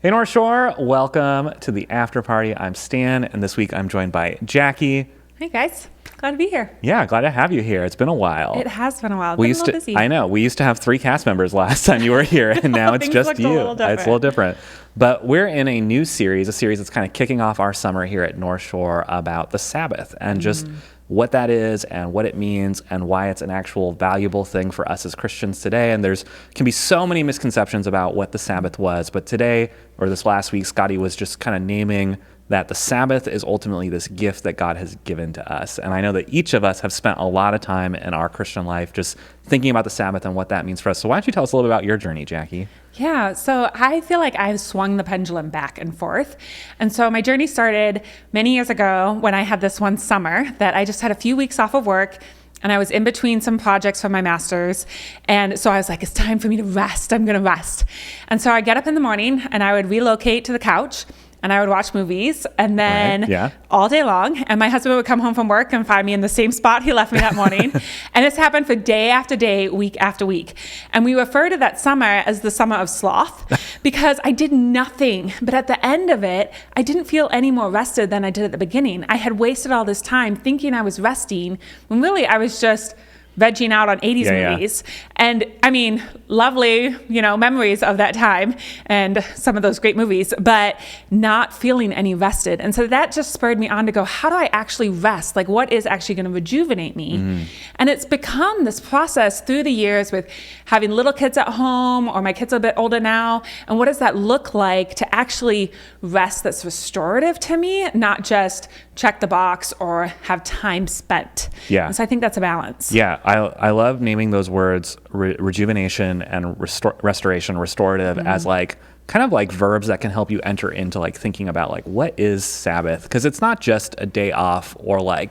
Hey Northshore, welcome to the after party. I'm Stan, and this week I'm joined by Jackie. Hey guys, glad to be here. Yeah, glad to have you here. It's been a while. It has been a while. Been a little busy. I know. We used to have 3 cast members last time you were here, and now it's just you. It's a little different. But we're in a new series, a series that's kind of kicking off our summer here at Northshore about the Sabbath and just what that is and what it means and why it's an actual valuable thing for us as Christians today. And can be so many misconceptions about what the Sabbath was. But today, or this last week, Scotty was just kind of naming that the Sabbath is ultimately this gift that God has given to us. And I know that each of us have spent a lot of time in our Christian life just thinking about the Sabbath and what that means for us. So why don't you tell us a little bit about your journey, Jackie? Yeah, so I feel like I've swung the pendulum back and forth. And so my journey started many years ago when I had this one summer that I just had a few weeks off of work and I was in between some projects for my master's. And so I was like, it's time for me to rest. I'm going to rest. And so I get up in the morning and I would relocate to the couch and I would watch movies and then all day long. And my husband would come home from work and find me in the same spot he left me that morning. And this happened for day after day, week after week. And we refer to that summer as the summer of sloth because I did nothing. But at the end of it, I didn't feel any more rested than I did at the beginning. I had wasted all this time thinking I was resting when really I was just vegging out on 80s movies. And I mean, lovely, memories of that time and some of those great movies, but not feeling any rested. And so that just spurred me on to go, how do I actually rest? Like what is actually going to rejuvenate me? And it's become this process through the years with having little kids at home, or my kids are a bit older now. And what does that look like to actually rest that's restorative to me, not just check the box or have time spent? Yeah. And so I think that's a balance. Yeah. I love naming those words rejuvenation and restoration, restorative, as kind of like verbs that can help you enter into thinking about what is Sabbath? Because it's not just a day off or I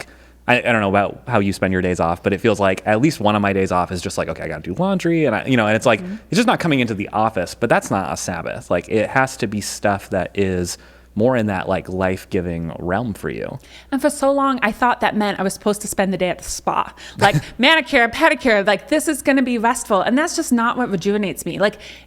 don't know about how you spend your days off, but it feels like at least one of my days off is just okay, I got to do laundry and and it's it's just not coming into the office, but that's not a Sabbath. It has to be stuff that is more in that life-giving realm for you. And for so long, I thought that meant I was supposed to spend the day at the spa, manicure, pedicure, this is going to be restful. And that's just not what rejuvenates me.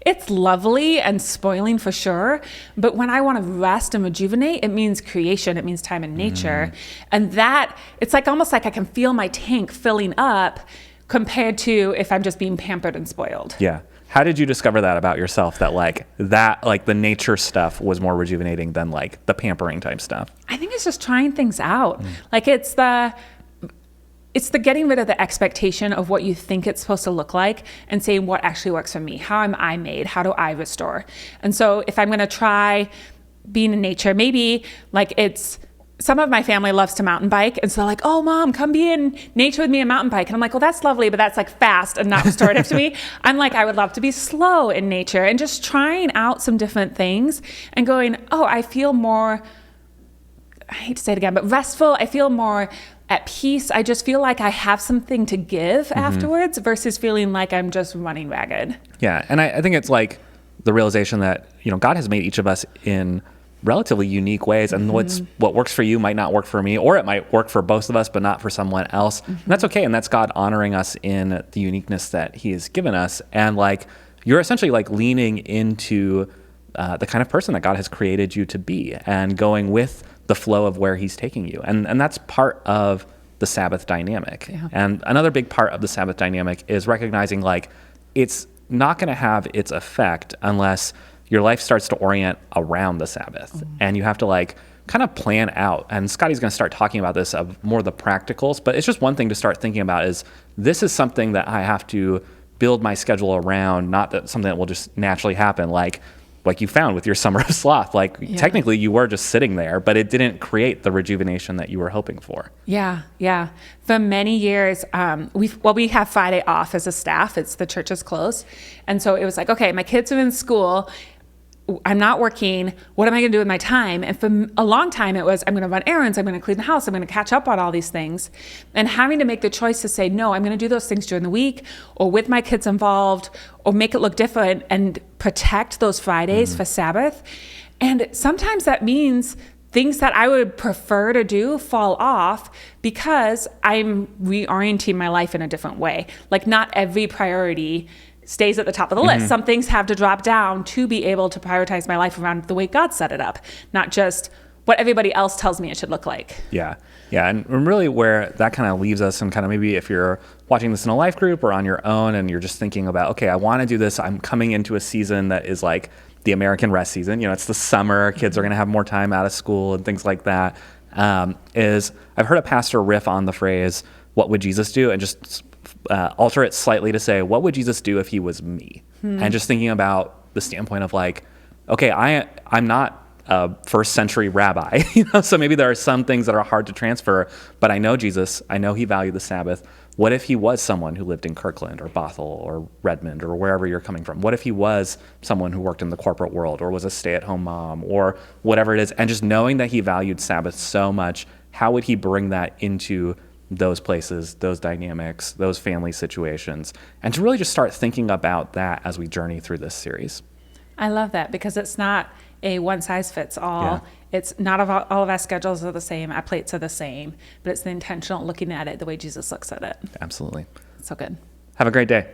It's lovely and spoiling for sure. But when I want to rest and rejuvenate, it means creation. It means time in nature. And that, it's almost like I can feel my tank filling up compared to if I'm just being pampered and spoiled. Yeah. How did you discover that about yourself, that the nature stuff was more rejuvenating than the pampering type stuff? I think it's just trying things out. It's the getting rid of the expectation of what you think it's supposed to look like and saying what actually works for me. How am I made? How do I restore? And so if I'm going to try being in nature, maybe some of my family loves to mountain bike. And so they're like, oh, Mom, come be in nature with me and mountain bike. And I'm like, well, that's lovely, but that's fast and not restorative to me. I'm I would love to be slow in nature and just trying out some different things and going, oh, I feel more, I hate to say it again, but restful. I feel more at peace. I just feel like I have something to give afterwards versus feeling like I'm just running ragged. Yeah. And I think it's the realization that, God has made each of us in relatively unique ways, and what works for you might not work for me, or it might work for both of us but not for someone else. And that's okay, and that's God honoring us in the uniqueness that he has given us. And you're essentially leaning into the kind of person that God has created you to be and going with the flow of where he's taking you, and that's part of the Sabbath dynamic. And another big part of the Sabbath dynamic is recognizing it's not going to have its effect unless your life starts to orient around the Sabbath. And you have to kind of plan out. And Scotty's going to start talking about this of more the practicals, but it's just one thing to start thinking about is this is something that I have to build my schedule around, not that something that will just naturally happen. Like you found with your summer of sloth, technically you were just sitting there, but it didn't create the rejuvenation that you were hoping for. Yeah. For many years, we have Friday off as a staff. It's the church is closed. And so it was okay, my kids are in school. I'm not working. What am I going to do with my time? And for a long time, it was, I'm going to run errands. I'm going to clean the house. I'm going to catch up on all these things. And having to make the choice to say, no, I'm going to do those things during the week or with my kids involved or make it look different and protect those Fridays for Sabbath. And sometimes that means things that I would prefer to do fall off because I'm reorienting my life in a different way. Not every priority stays at the top of the list. Some things have to drop down to be able to prioritize my life around the way God set it up, not just what everybody else tells me it should look like. Yeah. Yeah. And really where that kind of leaves us, and kind of maybe if you're watching this in a life group or on your own and you're just thinking about, okay, I want to do this. I'm coming into a season that is like the American rest season. It's the summer. Kids are going to have more time out of school and things like that. Is I've heard a pastor riff on the phrase, what would Jesus do? And just alter it slightly to say, what would Jesus do if he was me? And just thinking about the standpoint of like, okay, I'm not a first century rabbi, so maybe there are some things that are hard to transfer, but I know Jesus, I know he valued the Sabbath. What if he was someone who lived in Kirkland or Bothell or Redmond or wherever you're coming from? What if he was someone who worked in the corporate world or was a stay-at-home mom or whatever it is? And just knowing that he valued Sabbath so much, how would he bring that into those places, those dynamics, those family situations? And to really just start thinking about that as we journey through this series. I love that, because it's not a one size fits all. Yeah. It's not all of our schedules are the same, our plates are the same, but it's the intentional looking at it the way Jesus looks at it. Absolutely. So good. Have a great day.